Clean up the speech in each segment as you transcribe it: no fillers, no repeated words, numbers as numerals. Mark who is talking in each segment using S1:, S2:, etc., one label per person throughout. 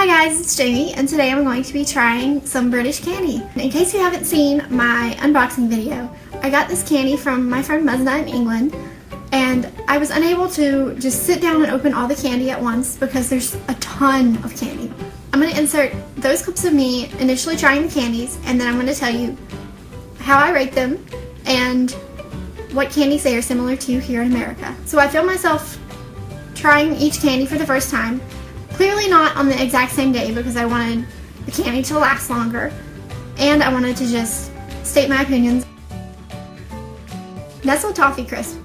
S1: Hi guys, it's Jamie, and today I'm going to be trying some British candy. In case you haven't seen my unboxing video, I got this candy from my friend Muznah in England, and I was unable to just sit down and open all the candy at once because there's a ton of candy. I'm going to insert those clips of me initially trying the candies, and then I'm going to tell you how I rate them and what candies they are similar to here in America. So I filmed myself trying each candy for the first time. Clearly not on the exact same day because I wanted the candy to last longer and I wanted to just state my opinions. Nestle Toffee Crisp.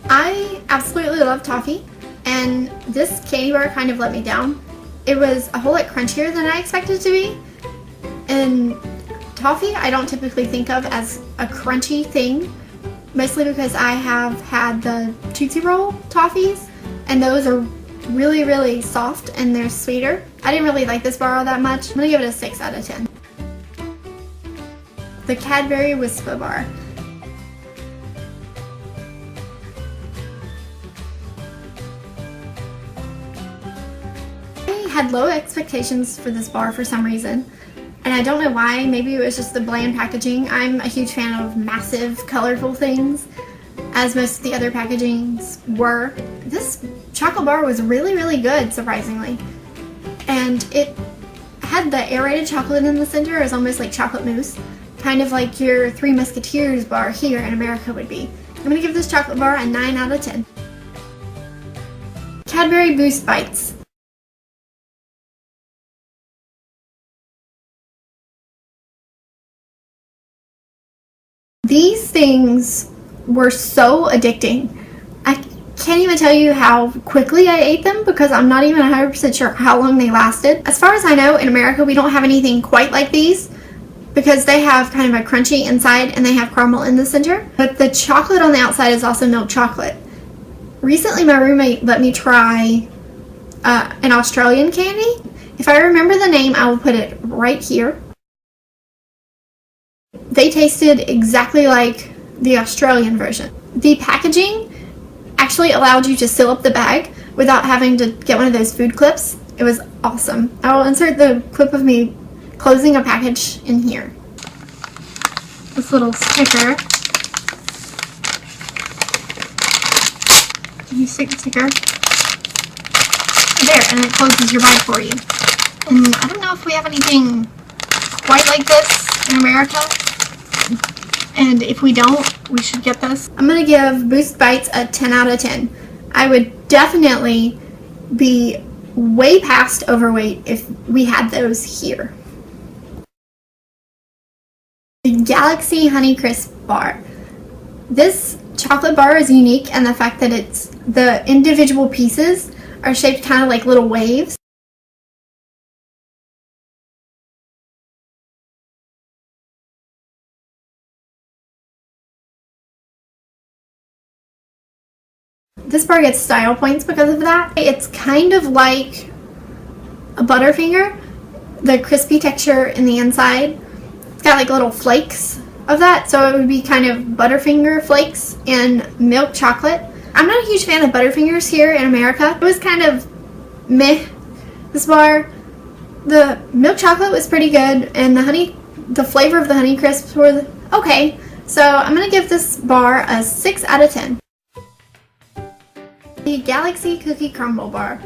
S1: I absolutely love toffee, and this candy bar kind of let me down. It was a whole lot crunchier than I expected it to be, and toffee I don't typically think of as a crunchy thing, mostly because I have had the Tootsie Roll toffees, and those are really, really soft and they're sweeter. I didn't really like this bar all that much. I'm gonna give it a 6 out of 10. The Cadbury Wispa bar. I had low expectations for this bar for some reason, and I don't know why. Maybe it was just the bland packaging. I'm a huge fan of massive, colorful things, as most of the other packagings were. This chocolate bar was really, really good, surprisingly, and it had the aerated chocolate in the center. It was almost like chocolate mousse, kind of like your Three Musketeers bar here in America would be. I'm going to give this chocolate bar a 9 out of 10. Cadbury Boost Bites. These things were so addicting. I can't even tell you how quickly I ate them because I'm not even 100% sure how long they lasted. As far as I know, in America we don't have anything quite like these because they have kind of a crunchy inside and they have caramel in the center. But the chocolate on the outside is also milk chocolate. Recently my roommate let me try an Australian candy. If I remember the name, I will put it right here. They tasted exactly like the Australian version. The packaging actually allowed you to seal up the bag without having to get one of those food clips. It was awesome. I will insert the clip of me closing a package in here. This little sticker. You stick the sticker there and it closes your bag for you. And I don't know if we have anything quite like this in America. And if we don't, we should get this. I'm going to give Boost Bites a 10 out of 10. I would definitely be way past overweight if we had those here. The Galaxy Honey Crisp bar. This chocolate bar is unique in the fact that the individual pieces are shaped kind of like little waves. This bar gets style points because of that. It's kind of like a Butterfinger, the crispy texture in the inside. It's got like little flakes of that, so it would be kind of Butterfinger flakes and milk chocolate. I'm not a huge fan of Butterfingers here in America. It was kind of meh, this bar. The milk chocolate was pretty good, and the flavor of the Honey Crisps were okay. So I'm going to give this bar a 6 out of 10. The Galaxy Cookie Crumble bar.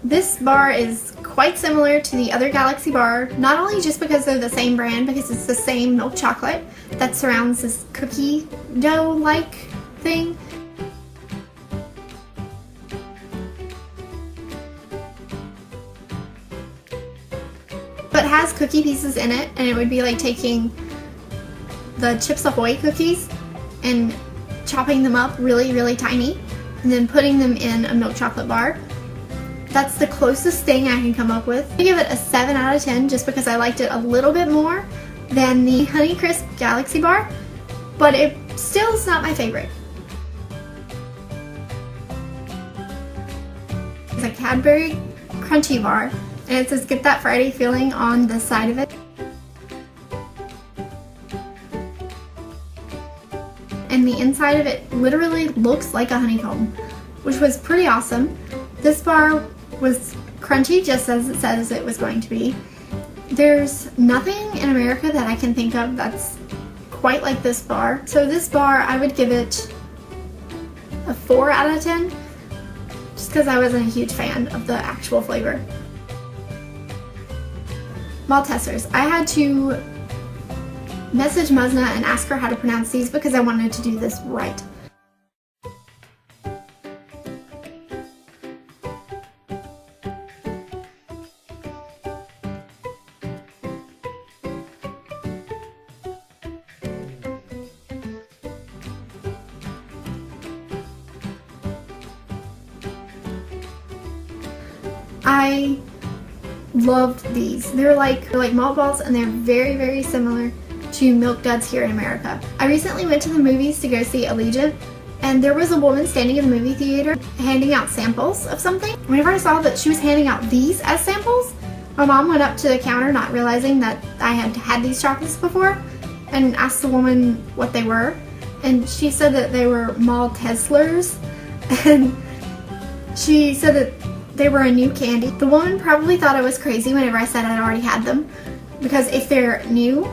S1: This bar is quite similar to the other Galaxy bar, not only just because they're the same brand, because it's the same milk chocolate that surrounds this cookie dough-like thing. But it has cookie pieces in it, and it would be like taking the Chips Ahoy cookies and chopping them up really, really tiny, and then putting them in a milk chocolate bar. That's the closest thing I can come up with. I give it a 7 out of 10 just because I liked it a little bit more than the Honey Crisp Galaxy bar, but it still is not my favorite. It's a Cadbury Crunchy bar, and it says "Get that Friday feeling" on the side of it. and the inside of it literally looks like a honeycomb, which was pretty awesome. This bar was crunchy just as it says it was going to be. There's nothing in America that I can think of that's quite like this bar. So this bar, I would give it a 4 out of 10, just because I wasn't a huge fan of the actual flavor. Maltesers. I had to message Muznah and ask her how to pronounce these because I wanted to do this right. I loved these. They're like malt balls, and they're very, very similar to Milk Duds here in America. I recently went to the movies to go see Allegiant, and there was a woman standing in the movie theater handing out samples of something. Whenever I saw that she was handing out these as samples, my mom went up to the counter not realizing that I had had these chocolates before and asked the woman what they were, and she said that they were Maltesers, and she said that they were a new candy. The woman probably thought I was crazy whenever I said I'd already had them, because if they're new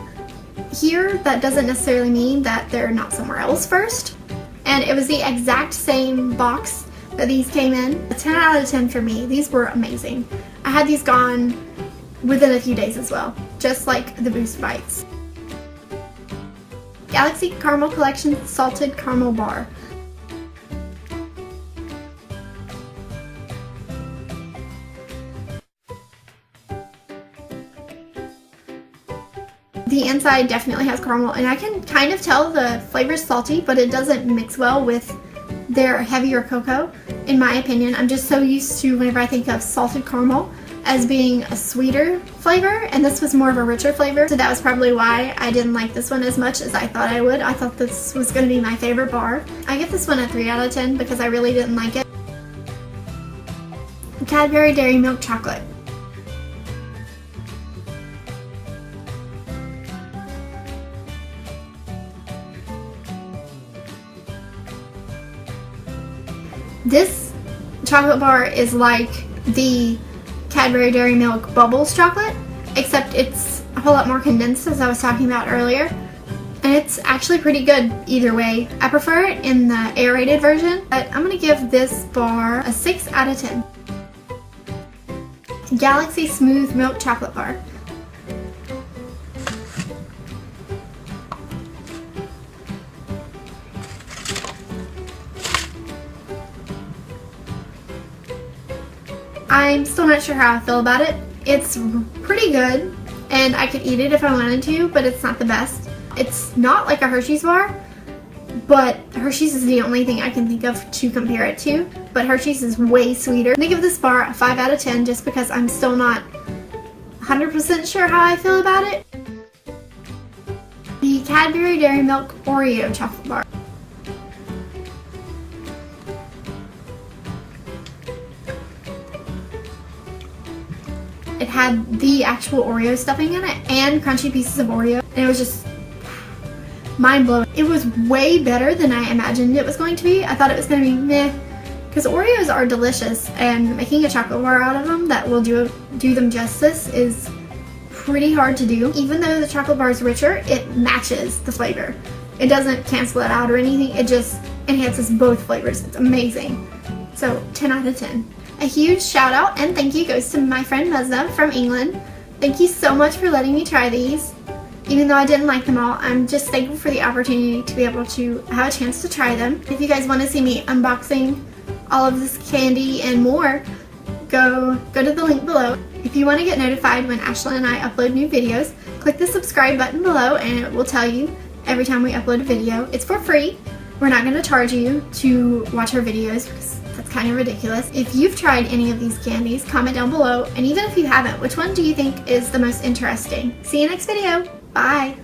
S1: here, that doesn't necessarily mean that they're not somewhere else first. And it was the exact same box that these came in. A 10 out of 10 for me. These were amazing. I had these gone within a few days as well, just like the Boost Bites. Galaxy Caramel Collection Salted Caramel Bar. The inside definitely has caramel, and I can kind of tell the flavor is salty, but it doesn't mix well with their heavier cocoa, in my opinion. I'm just so used to, whenever I think of salted caramel, as being a sweeter flavor, and this was more of a richer flavor, so that was probably why I didn't like this one as much as I thought I would. I thought this was going to be my favorite bar. I give this one a 3 out of 10 because I really didn't like it. Cadbury Dairy Milk Chocolate. This chocolate bar is like the Cadbury Dairy Milk Bubbles chocolate, except it's a whole lot more condensed, as I was talking about earlier. And it's actually pretty good either way. I prefer it in the aerated version, but I'm going to give this bar a 6 out of 10. Galaxy Smooth Milk Chocolate Bar. I'm still not sure how I feel about it. It's pretty good, and I could eat it if I wanted to, but it's not the best. It's not like a Hershey's bar, but Hershey's is the only thing I can think of to compare it to, but Hershey's is way sweeter. I'm going to give this bar a 5 out of 10 just because I'm still not 100% sure how I feel about it. The Cadbury Dairy Milk Oreo Chocolate Bar. It had the actual Oreo stuffing in it and crunchy pieces of Oreo, and it was just mind-blowing. It was way better than I imagined it was going to be. I thought it was going to be meh, because Oreos are delicious, and making a chocolate bar out of them that will do them justice is pretty hard to do. Even though the chocolate bar is richer, it matches the flavor. It doesn't cancel it out or anything, it just enhances both flavors. It's amazing. So 10 out of 10. A huge shout out and thank you goes to my friend Muznah from England. Thank you so much for letting me try these. Even though I didn't like them all, I'm just thankful for the opportunity to be able to have a chance to try them. If you guys want to see me unboxing all of this candy and more, go to the link below. If you want to get notified when Ashlyn and I upload new videos, click the subscribe button below and it will tell you every time we upload a video. It's for free. We're not going to charge you to watch our videos because that's kind of ridiculous. If you've tried any of these candies, comment down below, and even if you haven't, which one do you think is the most interesting? See you next video. Bye!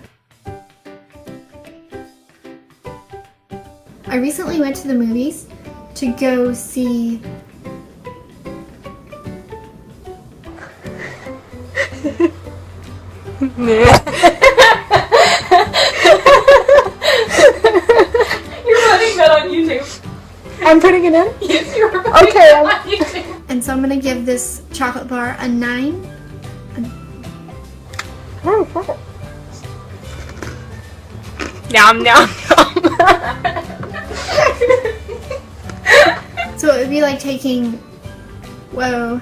S1: I recently went to the movies to go see
S2: I'm putting it in?
S3: Yes, you're
S2: Okay.
S1: And so I'm going to give this chocolate bar a 9.
S2: Oh, perfect.
S3: Nom nom nom.
S1: So it would be like taking, whoa,